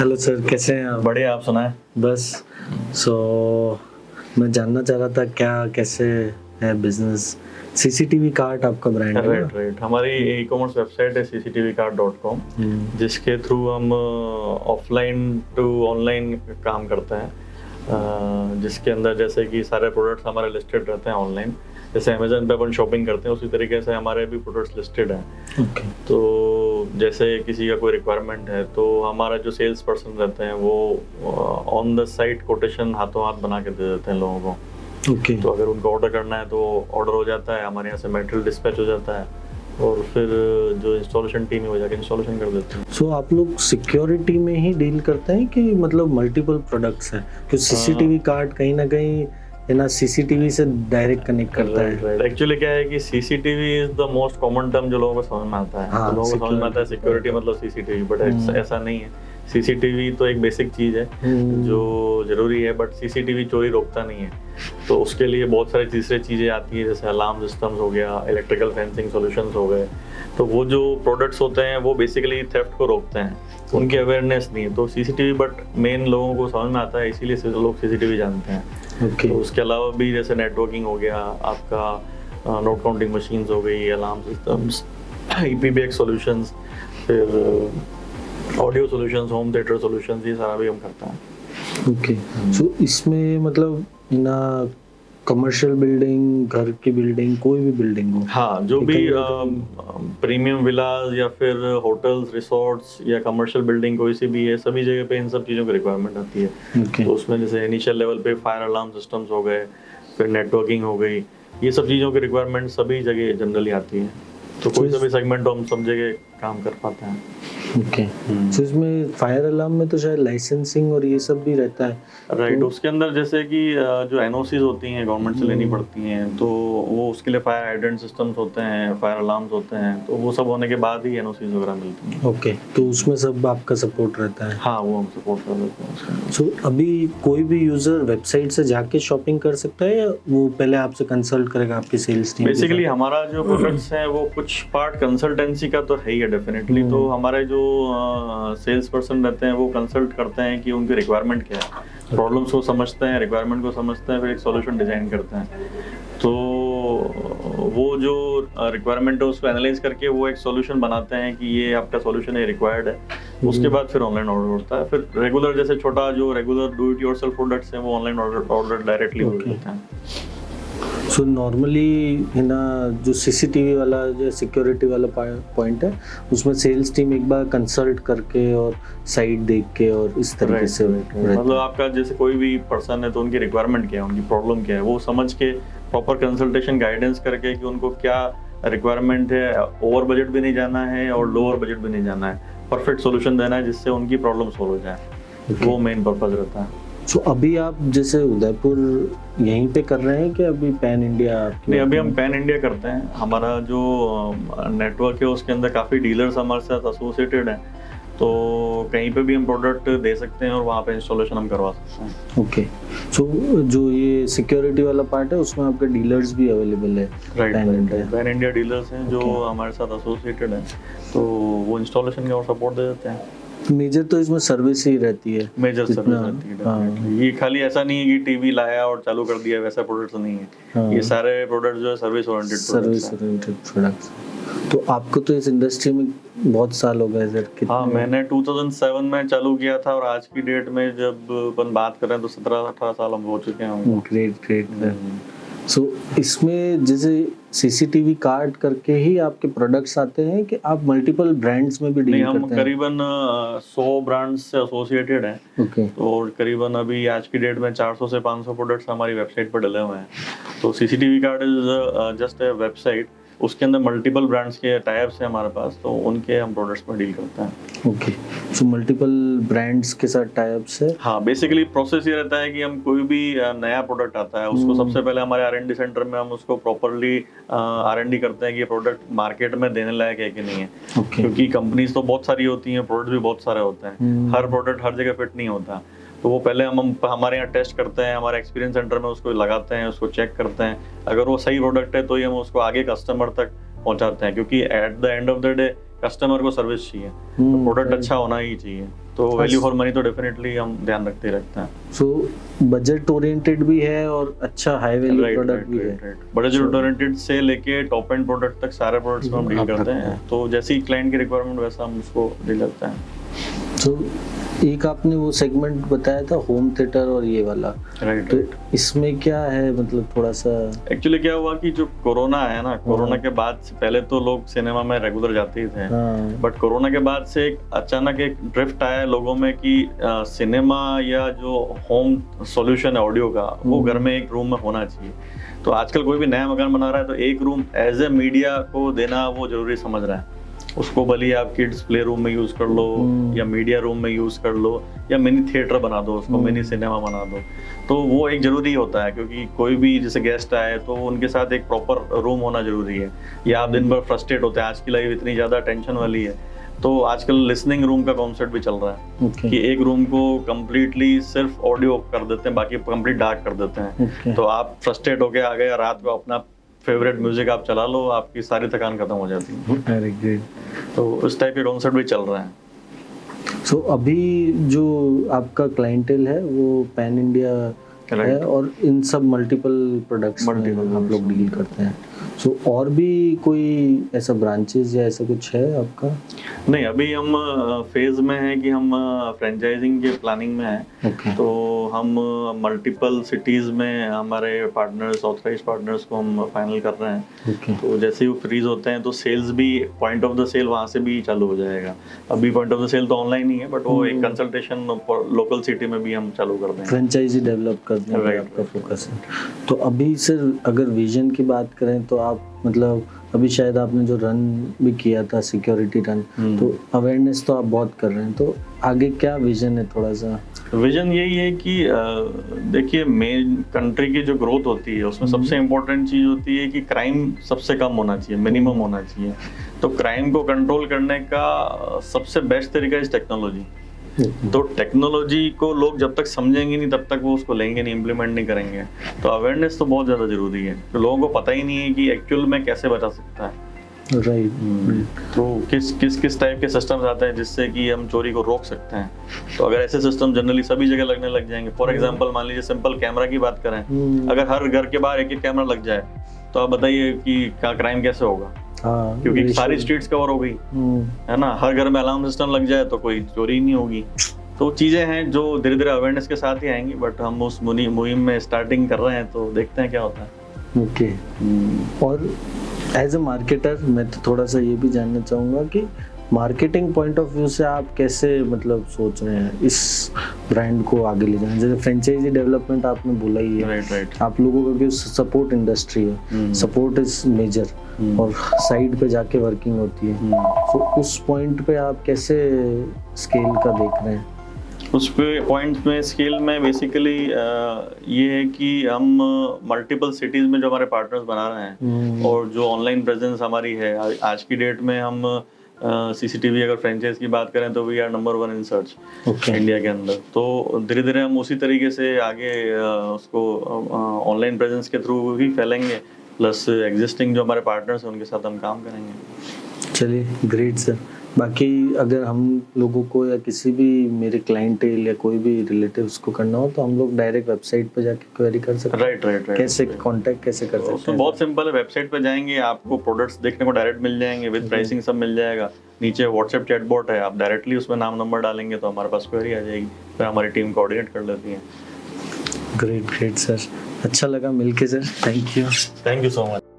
Hello sir, कैसे हैं आप? बढ़िया, आप सुनाएं। बस मैं जानना चाह रहा था क्या कैसे है बिजनेस। सीसीटीवी कार्ट आपका ब्रांड है ना? राइट। हमारी ई कॉमर्स वेबसाइट है cctvcart.com, जिसके थ्रू हम ऑफलाइन टू ऑनलाइन काम करते हैं, जिसके अंदर जैसे कि सारे प्रोडक्ट्स हमारे लिस्टेड रहते हैं ऑनलाइन। जैसे अमेजन पे अपन शॉपिंग करते हैं उसी तरीके से हमारे भी प्रोडक्ट्स लिस्टेड हैं। ओके। तो जैसे किसी का कोई रिक्वायरमेंट है तो हमारा जो सेल्स पर्सन रहते हैं वो ऑन द साइट कोटेशन हाथों हाथ बना के दे देते हैं लोगों को। ओके। तो अगर उनको ऑर्डर करना है तो ऑर्डर हो जाता है, हमारे यहाँ से मटेरियल डिस्पैच हो जाता है और फिर जो इंस्टॉलेशन टीम है वो जाके इंस्टॉलेशन कर देते हैं। सो आप लोग सिक्योरिटी में ही डील करते हैं कि मतलब मल्टीपल प्रोडक्ट्स हैं? क्योंकि सीसीटीवी कार्ट कहीं ना कहीं है ना सीसीटीवी से डायरेक्ट कनेक्ट करता है। राइट। एक्चुअली क्या है कि CCTV is the most common term जो लोगों को समझ में आता है। हाँ, तो लोगों को समझ में आता है सिक्योरिटी मतलब सीसीटीवी, बट ऐसा नहीं है। सीसीटीवी तो एक बेसिक चीज है जो जरूरी है, बट सीसीटीवी चोरी रोकता नहीं है। तो उसके लिए बहुत सारी तीसरी चीजें आती है, जैसे अलार्म सिस्टम्स हो गया, इलेक्ट्रिकल फेंसिंग सॉल्यूशंस हो गए। तो वो जो प्रोडक्ट्स होते हैं वो बेसिकली थेफ्ट को रोकते हैं, उनकी अवेयरनेस नहीं है। तो सीसीटीवी बट मेन लोगों को समझ में आता है, इसीलिए लोग सीसीटीवी जानते हैं। ओके। तो उसके अलावा भी जैसे नेटवर्किंग हो गया, आपका नोट काउंटिंग मशीन्स हो गई, अलार्म सिस्टम्स, IPBX सॉल्यूशंस, फिर audio solutions, home theatre solutions, ये सारा भी हम करते हैं। ओके। सो इसमें मतलब ना कमर्शियल बिल्डिंग, घर की बिल्डिंग, कोई भी बिल्डिंग हो? हाँ, जो भी प्रीमियम विलास या फिर होटल्स, रिसोर्ट्स या कमर्शियल बिल्डिंग कोई सी भी है, सभी जगह पे इन सब चीज़ों की रिक्वायरमेंट आती है। Okay. तो उसमें जैसे इनिशियल लेवल पे फायर अलार्म सिस्टम्स हो गए, फिर नेटवर्किंग हो गई, ये सब चीज़ों की रिक्वायरमेंट सभी जगह जनरली आती है। तो कोई सा भी सेगमेंट हम सब जगह काम कर पाते हैं। ओके। सो इसमें फायर अलार्म में तो शायद लाइसेंसिंग और ये सब भी रहता है। राइट। उसके अंदर जैसे कि जो NOCs होती हैं गवर्नमेंट से लेनी पड़ती हैं, तो वो उसके लिए फायर हाइड्रेंट सिस्टम्स होते हैं, फायर अलार्म्स होते हैं, तो वो सब होने के बाद ही NOCs वगैरह मिलती हैं। ओके। तो उसमें सब आपका सपोर्ट रहता है? हाँ, वो हम सपोर्ट कर देते हैं उसके अंदर। सो अभी कोई भी यूजर वेबसाइट से जाके शॉपिंग कर सकता है या वो पहले आपसे कंसल्ट करेगा आपकी सेल्स टीम? बेसिकली हमारा जो प्रोडक्ट्स हैं वो कुछ पार्ट कंसल्टेंसी का तो है ही है डेफिनेटली। तो हमारे जो सेल्स पर्सन रहते हैं वो कंसल्ट करते हैं कि उनकी रिक्वायरमेंट क्या है, प्रॉब्लम्स को समझते हैं, रिक्वायरमेंट को समझते हैं, फिर एक सॉल्यूशन डिजाइन करते हैं। तो वो जो रिक्वायरमेंट है उसको एनालाइज करके वो एक सॉल्यूशन बनाते हैं कि ये आपका सॉल्यूशन है, रिक्वायर्ड है। उसके बाद फिर ऑनलाइन ऑर्डर होता है। फिर रेगुलर जैसे छोटा जो regular do it yourself products हैं वो ऑनलाइन ऑर्डर डायरेक्टली हो जाते हैं। सो नॉर्मली है ना जो सीसीटीवी वाला जो सिक्योरिटी वाला पॉइंट है उसमें सेल्स टीम एक बार कंसल्ट करके और साइट देख के और इस तरीके से मतलब आपका जैसे कोई भी पर्सन है तो उनकी रिक्वायरमेंट क्या है, उनकी प्रॉब्लम क्या है, वो समझ के प्रॉपर कंसल्टेशन गाइडेंस करके कि उनको क्या रिक्वायरमेंट है, ओवर बजट भी नहीं जाना है और लोअर बजट भी नहीं जाना है, परफेक्ट सॉल्यूशन देना है जिससे उनकी प्रॉब्लम सॉल्व हो जाए। वो मेन पर्पस रहता है। सो अभी आप जैसे उदयपुर यहीं पे कर रहे हैं कि अभी पैन इंडिया? नहीं, अभी हम पैन इंडिया करते हैं। हमारा जो नेटवर्क है उसके अंदर काफ़ी डीलर्स हमारे साथ एसोसिएटेड हैं, तो कहीं पे भी हम प्रोडक्ट दे सकते हैं और वहाँ पे इंस्टॉलेशन हम करवा सकते हैं। ओके। सो जो ये सिक्योरिटी वाला पार्ट है उसमें आपके डीलर्स भी अवेलेबल है? राइट। पैन इंडिया डीलर्स हैं जो हमारे साथ एसोसिएटेड हैं, तो वो इंस्टॉलेशन का और सपोर्ट दे देते हैं। मेजर तो इसमें सर्विस ही रहती है? मेजर सर्विस रहती है डेफिनेटली। ये खाली ऐसा नहीं है कि टीवी लाया और चालू कर दिया, वैसा प्रोडक्ट्स नहीं है। ये सारे प्रोडक्ट जो है सर्विस ओरिएंटेड प्रोडक्ट्स। तो आपको तो इस इंडस्ट्री में बहुत साल हो गए सर? हाँ, मैंने 2007 में चालू किया था और आज की डेट में जब अपन बात कर रहे हैं तो 17-18 साल हम हो चुके हैं। ग्रेट। सो इसमें जैसे सीसीटीवी कार्ट करके ही आपके प्रोडक्ट्स आते हैं कि आप मल्टीपल ब्रांड्स में भी डील करते हैं? हम करीबन 100 ब्रांड्स से एसोसिएटेड हैं। ओके। तो करीबन अभी आज की डेट में 400 से 500 प्रोडक्ट्स हमारी वेबसाइट पर डले हुए हैं। तो CCTV cart is just a website, उसके अंदर मल्टीपल ब्रांड्स के टाइप्स हैं हमारे पास, तो उनके हम प्रोडक्ट्स पर डील करते हैं। ओके। सो मल्टीपल ब्रांड्स के साथ टाइप्स है? हाँ, बेसिकली प्रोसेस ये रहता है कि हम कोई भी नया प्रोडक्ट आता है उसको सबसे पहले हमारे R&D सेंटर में हम उसको प्रॉपरली R&D करते हैं कि ये प्रोडक्ट मार्केट में देने लायक है कि नहीं है। क्योंकि कंपनीज तो बहुत सारी होती हैं, प्रोडक्ट भी बहुत सारे होते हैं, हर प्रोडक्ट हर जगह फिट नहीं होता। तो वो पहले हम हमारे यहाँ टेस्ट करते हैं, हमारे एक्सपीरियंस सेंटर में उसको लगाते हैं, उसको चेक करते हैं। अगर वो सही प्रोडक्ट है तो ही हम उसको आगे कस्टमर तक पहुँचाते हैं, क्योंकि at the end of the day customer को सर्विस चाहिए, तो प्रोडक्ट अच्छा होना ही चाहिए। तो तो वैल्यू फॉर मनी तो डेफिनेटली हम ध्यान रखते ही रखते हैं। सो बजट ओरिएंटेड भी है और अच्छा हाई वैल्यू प्रोडक्ट भी है। बजट ओरिएंटेड से लेके टॉप एंड प्रोडक्ट तक सारे प्रोडक्ट्स में हम डील करते हैं, तो जैसी क्लाइंट की रिक्वायरमेंट वैसा हम उसको डील करते हैं। तो एक आपने वो सेगमेंट बताया था होम थिएटर और ये वाला, तो इसमें क्या है, मतलब थोड़ा सा एक्चुअली क्या हुआ कि जो कोरोना है ना, कोरोना के बाद से पहले तो लोग सिनेमा में रेगुलर जाते ही थे, बट कोरोना के बाद से एक अचानक एक ड्रिफ्ट आया लोगों में कि सिनेमा या जो होम सॉल्यूशन है ऑडियो का वो घर में एक रूम में होना चाहिए। तो आजकल कोई भी नया मकान बना रहा है तो एक रूम एज ए मीडिया को देना वो जरूरी समझ रहा है। उसको भले आप किड्स प्ले रूम में यूज कर लो या मीडिया रूम में यूज कर लो या मिनी थिएटर बना दो, उसको मिनी सिनेमा बना दो, तो वो एक जरूरी होता है, क्योंकि कोई भी जैसे गेस्ट आए तो उनके साथ एक प्रॉपर रूम होना जरूरी है। या आप दिन भर फ्रस्ट्रेट होते हैं, आज की लाइफ इतनी ज्यादा टेंशन वाली है, तो आजकल लिसनिंग रूम का कॉन्सेप्ट भी चल रहा है कि एक रूम को कम्प्लीटली सिर्फ ऑडियो कर देते हैं, बाकी कंप्लीट डार्क कर देते हैं। तो आप फ्रस्ट्रेट होके आ गए, रात को अपना फेवरेट म्यूजिक आप चला लो, आपकी सारी थकान खत्म हो जाती है। Very great. तो उस टाइप के कॉन्सेप्ट भी चल रहा है। सो अभी जो आपका क्लाइंटेल है वो पैन इंडिया है और इन सब मल्टीपल प्रोडक्ट्स में आप लोग डील करते हैं। सो और भी कोई ऐसा ब्रांचेस या ऐसा कुछ है आपका? नहीं, अभी हम फेज में है कि हम फ्रेंचाइजिंग के प्लानिंग में है। तो हम मल्टीपल सिटीज में हमारे पार्टनर्स, ऑथराइज्ड पार्टनर्स को हम फाइनल कर रहे हैं। तो जैसे ही वो फ्रीज होते हैं तो सेल्स भी, पॉइंट ऑफ द सेल वहाँ से भी चालू हो जाएगा। अभी पॉइंट ऑफ द सेल तो ऑनलाइन ही है, बट वो एक कंसल्टेशन लोकल सिटी में भी हम चालू कर देंगे। फ्रेंचाइजी डेवलप करने में आपका फोकस है। तो अभी सर अगर विजन की बात करें तो आप मतलब अभी शायद आपने जो रन भी किया था सिक्योरिटी रन, तो अवेयरनेस तो आप बहुत कर रहे हैं, तो आगे क्या विजन है? थोड़ा सा विजन यही है कि देखिए, मेन कंट्री की जो ग्रोथ होती है उसमें सबसे इम्पोर्टेंट चीज होती है कि क्राइम सबसे कम होना चाहिए, मिनिमम होना चाहिए। तो क्राइम को कंट्रोल करने का सबसे बेस्ट तरीका है टेक्नोलॉजी। तो टेक्नोलॉजी को लोग जब तक समझेंगे नहीं तब तक वो उसको लेंगे नहीं, इम्प्लीमेंट नहीं करेंगे। तो अवेयरनेस तो बहुत ज़्यादा जरूरी है। तो लोगों को पता ही नहीं है कि एक्चुअल में कैसे बचा सकता है। राइट। तो किस टाइप के सिस्टम्स आते हैं जिससे कि हम चोरी को रोक सकते हैं। तो अगर ऐसे सिस्टम जनरली सभी जगह लगने लग जाएंगे, फॉर एग्जांपल मान लीजिए सिंपल कैमरा की बात करें, अगर हर घर के बाहर एक कैमरा लग जाए तो आप बताइए कि क्या क्राइम कैसे होगा? क्योंकि सारी स्ट्रीट्स कवर हो गई है ना। हर घर में अलार्म सिस्टम लग जाए तो कोई चोरी नहीं होगी। तो चीजें हैं जो धीरे धीरे अवेयरनेस के साथ ही आएंगी, बट हम उस मुहिम में स्टार्टिंग कर रहे हैं, तो देखते हैं क्या होता है। ओके। और एज अ मार्केटर मैं तो थोड़ा सा ये भी जानना चाहूँगा कि मार्केटिंग पॉइंट ऑफ व्यू से आप कैसे मतलब सोच रहे हैं इस ब्रांड को आगे ले जाना? जैसे फ्रेंचाइजी डेवलपमेंट आपने बोला ही है, राइट। आप लोगों का सपोर्ट इंडस्ट्री है, सपोर्ट इज मेजर, और साइड पे जाके वर्किंग होती है। तो उस पॉइंट पे आप कैसे स्केल का देख रहे हैं? उस पॉइंट में स्केल में बेसिकली ये है कि हम मल्टीपल सिटीज में जो हमारे पार्टनर्स बना रहे हैं और जो ऑनलाइन प्रेजेंस हमारी है, आज की डेट में हम सीसीटीवी अगर फ्रेंचाइज की बात करें तो we are number 1 in search India के अंदर। तो धीरे धीरे हम उसी तरीके से आगे उसको ऑनलाइन प्रेजेंस के थ्रू ही फैलेंगे, प्लस एग्जिस्टिंग जो हमारे पार्टनर्स हैं उनके साथ हम काम करेंगे। चलिए, ग्रेट सर। बाकी अगर हम लोगों को या किसी भी मेरे क्लाइंटेल या कोई भी रिलेटिव्स को करना हो तो हम लोग डायरेक्ट वेबसाइट पे जाके क्वेरी कर सकते हैं। राइट। कैसे कांटेक्ट कैसे कर सकते हैं? तो बहुत सिंपल है, वेबसाइट पे जाएंगे, आपको प्रोडक्ट्स देखने को डायरेक्ट मिल जाएंगे, विद प्राइसिंग सब मिल जाएगा। नीचे व्हाट्सएप चैटबॉट है, आप डायरेक्टली उसमें नाम नंबर डालेंगे तो हमारे पास क्वेरी आ जाएगी, फिर हमारी टीम कोऑर्डिनेट कर लेती है। ग्रेट सर, अच्छा लगा मिलके sir. Thank you so much.